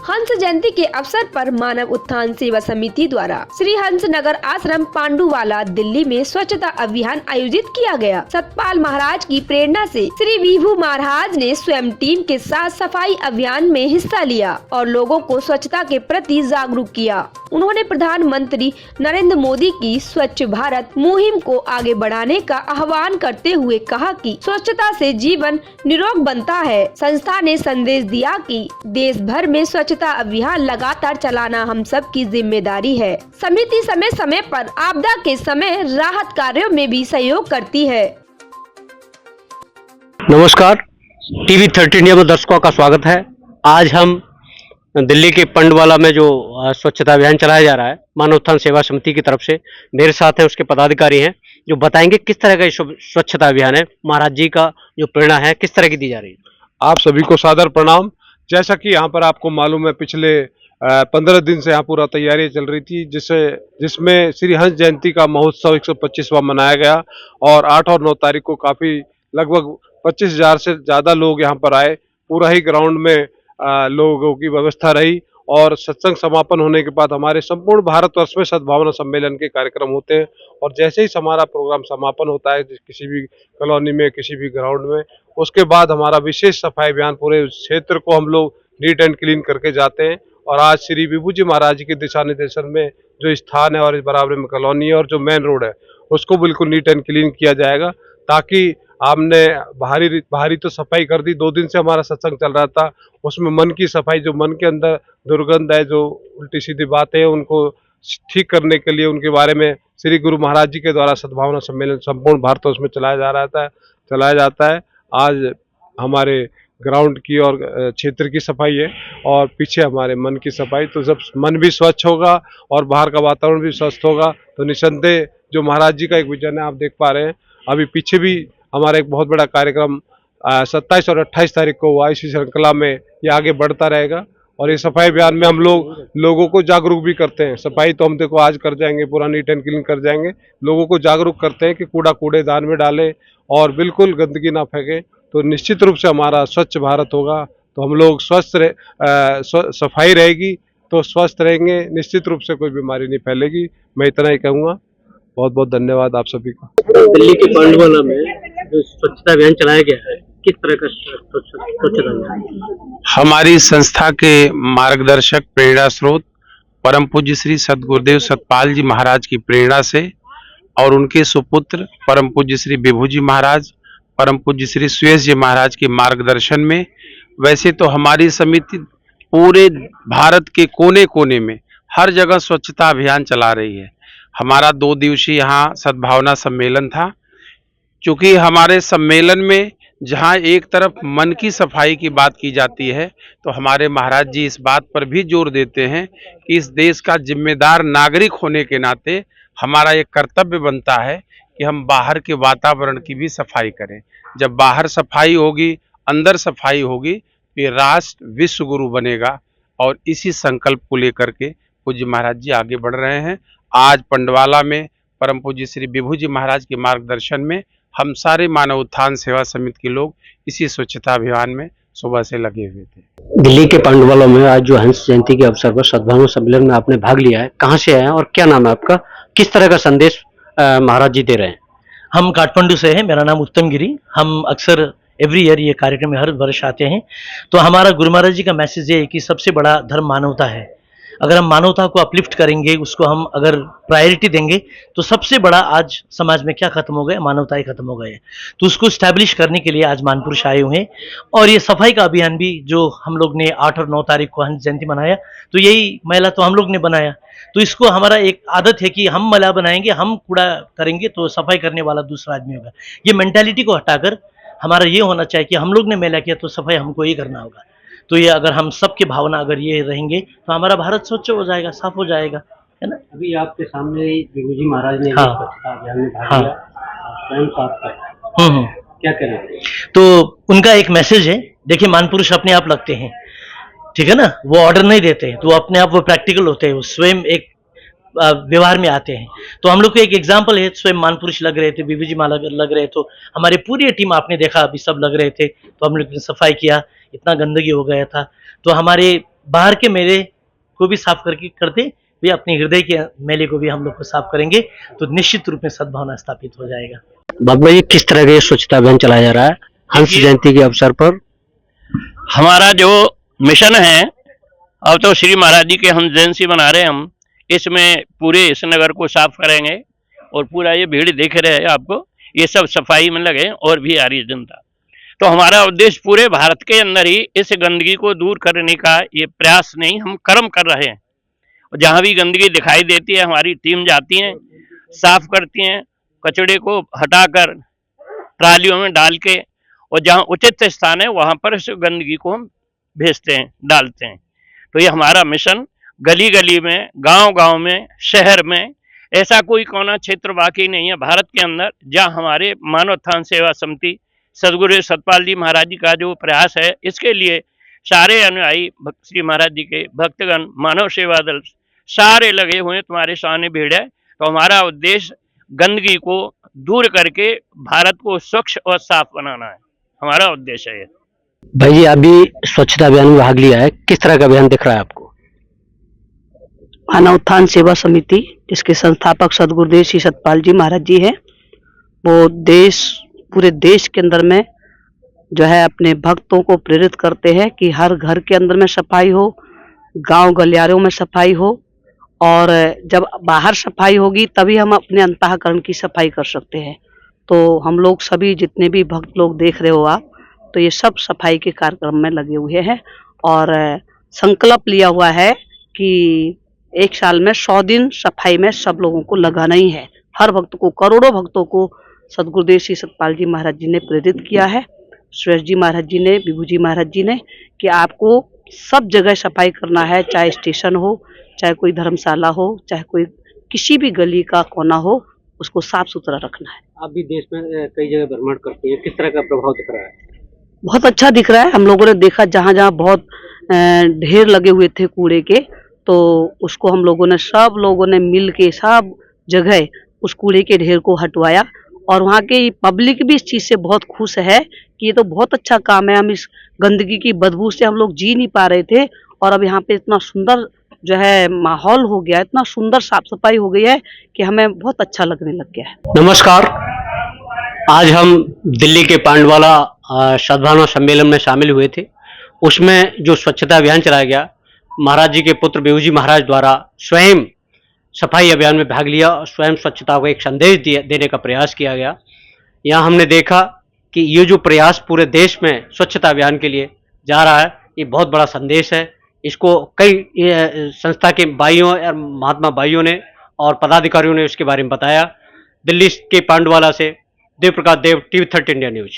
हंस जयंती के अवसर पर मानव उत्थान सेवा समिति द्वारा श्री हंस नगर आश्रम पांडुवाला दिल्ली में स्वच्छता अभियान आयोजित किया गया। सतपाल महाराज की प्रेरणा से श्री विभू महाराज ने स्वयं टीम के साथ सफाई अभियान में हिस्सा लिया और लोगों को स्वच्छता के प्रति जागरूक किया। उन्होंने प्रधानमंत्री नरेंद्र मोदी की स्वच्छ भारत मुहिम को आगे बढ़ाने का आह्वान करते हुए कहा कि स्वच्छता से जीवन निरोग बनता है। संस्था ने संदेश दिया कि देश भर में स्वच्छता अभियान लगातार चलाना हम सब की जिम्मेदारी है। समिति समय समय पर आपदा के समय राहत कार्यों में भी सहयोग करती है। नमस्कार, टीवी 13 इंडिया में दर्शकों का स्वागत है। आज हम दिल्ली के पंडवाला में जो स्वच्छता अभियान चलाया जा रहा है मानव उत्थान सेवा समिति की तरफ से, मेरे साथ हैं उसके पदाधिकारी हैं जो बताएंगे किस तरह का स्वच्छता अभियान है, महाराज जी का जो प्रेरणा है किस तरह की दी जा रही है। आप सभी को सादर प्रणाम। जैसा कि यहाँ पर आपको मालूम है, पिछले 15 दिन से यहाँ पूरा तैयारी चल रही थी जिसमें श्री हंस जयंती का महोत्सव 125वां मनाया गया और 8 और 9 तारीख को काफी लगभग 25,000 से ज्यादा लोग यहाँ पर आए। पूरा ही ग्राउंड में लोगों की व्यवस्था रही और सत्संग समापन होने के बाद हमारे संपूर्ण भारतवर्ष में सद्भावना सम्मेलन के कार्यक्रम होते हैं और जैसे ही हमारा प्रोग्राम समापन होता है किसी भी कॉलोनी में, किसी भी ग्राउंड में, उसके बाद हमारा विशेष सफाई अभियान पूरे क्षेत्र को हम लोग नीट एंड क्लीन करके जाते हैं। और आज श्री विभू जी महाराज जी के दिशा निर्देशन में जो स्थान है और इस बराबर में कॉलोनी है और जो मेन रोड है उसको बिल्कुल नीट एंड क्लीन किया जाएगा, ताकि हमने बाहरी तो सफाई कर दी। 2 दिन से हमारा सत्संग चल रहा था, उसमें मन की सफाई, जो मन के अंदर दुर्गंध है, जो उल्टी सीधी बातें हैं, उनको ठीक करने के लिए उनके बारे में श्री गुरु महाराज जी के द्वारा सद्भावना सम्मेलन संपूर्ण भारतवर्ष में चलाया जाता है। आज हमारे ग्राउंड की और क्षेत्र की सफाई है और पीछे हमारे मन की सफाई। तो जब मन भी स्वच्छ होगा और बाहर का वातावरण भी स्वस्थ होगा तो निसंदेह जो महाराज जी का एक विजन है, आप देख पा रहे हैं। अभी पीछे भी हमारा एक बहुत बड़ा कार्यक्रम 27 और 28 तारीख को हुआ। इसी श्रृंखला में ये आगे बढ़ता रहेगा और ये सफाई अभियान में हम लोगों को जागरूक भी करते हैं। सफाई तो हम देखो आज कर जाएंगे, पूरा नीट एंड क्लीन कर जाएंगे। लोगों को जागरूक करते हैं कि कूड़ा कूड़ेदान में डालें और बिल्कुल गंदगी ना फेंके, तो निश्चित रूप से हमारा स्वच्छ भारत होगा। तो हम लोग सफाई रहेगी तो स्वस्थ रहेंगे, निश्चित रूप से कोई बीमारी नहीं फैलेगी। मैं इतना ही कहूँगा। बहुत बहुत धन्यवाद आप सभी का। दिल्ली के पांडवाला में जो स्वच्छता अभियान चलाया गया है, किस तरह का स्वच्छता अभियान? हमारी संस्था के मार्गदर्शक प्रेरणा स्रोत परम पूज्य श्री सद्गुरुदेव सतपाल जी महाराज की प्रेरणा से और उनके सुपुत्र परम पूज्य श्री विभू जी महाराज, परम पूज्य श्री सुयश जी महाराज के मार्गदर्शन में, वैसे तो हमारी समिति पूरे भारत के कोने कोने में हर जगह स्वच्छता अभियान चला रही है। हमारा 2 दिवसीय यहाँ सद्भावना सम्मेलन था। चूंकि हमारे सम्मेलन में जहाँ एक तरफ मन की सफाई की बात की जाती है, तो हमारे महाराज जी इस बात पर भी जोर देते हैं कि इस देश का जिम्मेदार नागरिक होने के नाते हमारा एक कर्तव्य बनता है कि हम बाहर के वातावरण की भी सफाई करें। जब बाहर सफाई होगी, अंदर सफाई होगी, तो ये राष्ट्र विश्व गुरु बनेगा। और इसी संकल्प को लेकर के पूज्य महाराज जी आगे बढ़ रहे हैं। आज पंडवाला में परम पूज्य श्री विभू जी महाराज के मार्गदर्शन में हम सारे मानव उत्थान सेवा समिति के लोग इसी स्वच्छता अभियान में सुबह से लगे हुए थे। दिल्ली के पांडवाला में आज जो हंस जयंती के अवसर पर सद्भावना सम्मेलन में आपने भाग लिया है, कहाँ से आए हैं और क्या नाम है आपका? किस तरह का संदेश महाराज जी दे रहे हैं? हम काठमांडू से हैं। मेरा नाम उत्तम गिरी। हम अक्सर एवरी ईयर ये कार्यक्रम में हर वर्ष आते हैं। तो हमारा गुरु महाराज जी का मैसेज ये है कि सबसे बड़ा धर्म मानवता है। अगर हम मानवता को अपलिफ्ट करेंगे, उसको हम अगर प्रायोरिटी देंगे, तो सबसे बड़ा आज समाज में क्या खत्म हो गया, मानवता ही खत्म हो गए। तो उसको स्टैब्लिश करने के लिए आज महापुरुष आए हुए हैं। और ये सफाई का अभियान भी जो हम लोग ने 8 और 9 तारीख को हंस जयंती मनाया, तो यही महिला तो हम लोग ने बनाया। तो इसको हमारा एक आदत है कि हम महिला बनाएंगे, हम कूड़ा करेंगे तो सफाई करने वाला दूसरा आदमी होगा। ये मेंटालिटी को हटाकर हमारा ये होना चाहिए कि हम लोग ने मेला किया तो सफाई हमको ही करना होगा। तो ये अगर हम सबकी भावना अगर ये रहेंगे तो हमारा भारत स्वच्छ हो जाएगा, साफ हो जाएगा, है ना। अभी आपके सामने विभू जी महाराज ने स्वच्छता अभियान में भाग लिया, स्वयं साफ कर क्या करें? तो उनका एक मैसेज है। देखिए, महापुरुष अपने आप लगते हैं, ठीक है ना, वो ऑर्डर नहीं देते, तो अपने आप वो प्रैक्टिकल होते हैं, वो स्वयं एक व्यवहार में आते हैं। तो हम लोग को एक एग्जाम्पल है, स्वयं महापुरुष लग रहे थे, बीबी जी लग रहे, तो हमारी पूरी टीम आपने देखा अभी सब लग रहे थे। तो हम लोग ने सफाई किया, इतना गंदगी हो गया था। तो हमारे बाहर के मेले को भी साफ करके करते वे अपने हृदय के मेले को भी हम लोग को साफ करेंगे तो निश्चित रूप में सद्भावना स्थापित हो जाएगा। बाबा जी, किस तरह का ये स्वच्छता अभियान चलाया जा रहा है हंस जयंती के अवसर पर? हमारा जो मिशन है, अब तो श्री महाराज जी के हंस जयंती मना रहे हैं हम, इसमें पूरे इस नगर को साफ करेंगे और पूरा ये भीड़ दिख रहे हैं आपको, ये सब सफाई में लगे और भी आ रही है जनता। तो हमारा उद्देश्य पूरे भारत के अंदर ही इस गंदगी को दूर करने का ये प्रयास नहीं, हम कर्म कर रहे हैं। जहाँ भी गंदगी दिखाई देती है हमारी टीम जाती है, साफ करती हैं, कचड़े को हटाकर ट्रालियों में डाल के, और जहाँ उचित स्थान है वहाँ पर इस गंदगी को हम भेजते हैं, डालते हैं। तो ये हमारा मिशन गली गली में, गांव गांव में, शहर में, ऐसा कोई कोना क्षेत्र बाकी नहीं है भारत के अंदर जहाँ हमारे मानव उत्थान सेवा समिति सदगुरु सतपाल जी महाराज जी का जो प्रयास है, इसके लिए सारे अनुयायी श्री महाराज जी के भक्तगण, मानव सेवा दल सारे लगे हुए हैं, तुम्हारे सामने भीड़ है। तो हमारा उद्देश्य गंदगी को दूर करके भारत को स्वच्छ और साफ बनाना है, हमारा उद्देश्य है। भाई जी, अभी स्वच्छता अभियान में भाग लिया है, किस तरह का अभियान दिख रहा है आपको? मानव उत्थान सेवा समिति, जिसके संस्थापक सदगुरुदेव श्री सतपाल जी महाराज जी हैं, वो पूरे देश के अंदर में जो है अपने भक्तों को प्रेरित करते हैं कि हर घर के अंदर में सफाई हो, गांव गलियारों में सफाई हो, और जब बाहर सफाई होगी तभी हम अपने अंतःकरण की सफाई कर सकते हैं। तो हम लोग सभी जितने भी भक्त लोग देख रहे हो आप, तो ये सब सफाई के कार्यक्रम में लगे हुए हैं और संकल्प लिया हुआ है कि एक साल में 100 दिन सफाई में सब लोगों को लगाना ही है। हर भक्त को, करोड़ों भक्तों को सदगुरुदेव श्री सतपाल जी महाराज जी ने प्रेरित किया है, सुरेश जी महाराज जी ने, विभू जी महाराज जी ने, कि आपको सब जगह सफाई करना है, चाहे स्टेशन हो, चाहे कोई धर्मशाला हो, चाहे कोई किसी भी गली का कोना हो, उसको साफ सुथरा रखना है। आप भी देश में कई जगह भ्रमण करते हैं, किस तरह का प्रभाव दिख रहा है? बहुत अच्छा दिख रहा है। हम लोगों ने देखा जहाँ जहाँ बहुत ढेर लगे हुए थे कूड़े के, तो उसको हम लोगों ने, सब लोगों ने मिल के सब जगह उस कूड़े के ढेर को हटवाया, और वहाँ की पब्लिक भी इस चीज़ से बहुत खुश है कि ये तो बहुत अच्छा काम है। हम इस गंदगी की बदबू से हम लोग जी नहीं पा रहे थे, और अब यहाँ पे इतना सुंदर जो है माहौल हो गया, इतना सुंदर साफ सफाई हो गई है कि हमें बहुत अच्छा लगने लग गया है। नमस्कार, आज हम दिल्ली के पांडवाला सद्भावना सम्मेलन में शामिल हुए थे। उसमें जो स्वच्छता अभियान चलाया गया, महाराज जी के पुत्र विभू जी महाराज द्वारा स्वयं सफाई अभियान में भाग लिया और स्वयं स्वच्छता को एक संदेश देने का प्रयास किया गया। यहाँ हमने देखा कि ये जो प्रयास पूरे देश में स्वच्छता अभियान के लिए जा रहा है, ये बहुत बड़ा संदेश है। इसको कई संस्था के भाइयों और महात्मा भाइयों ने और पदाधिकारियों ने इसके बारे में बताया। दिल्ली के पांडवाला से देव प्रकाश देव, TV 13 इंडिया न्यूज।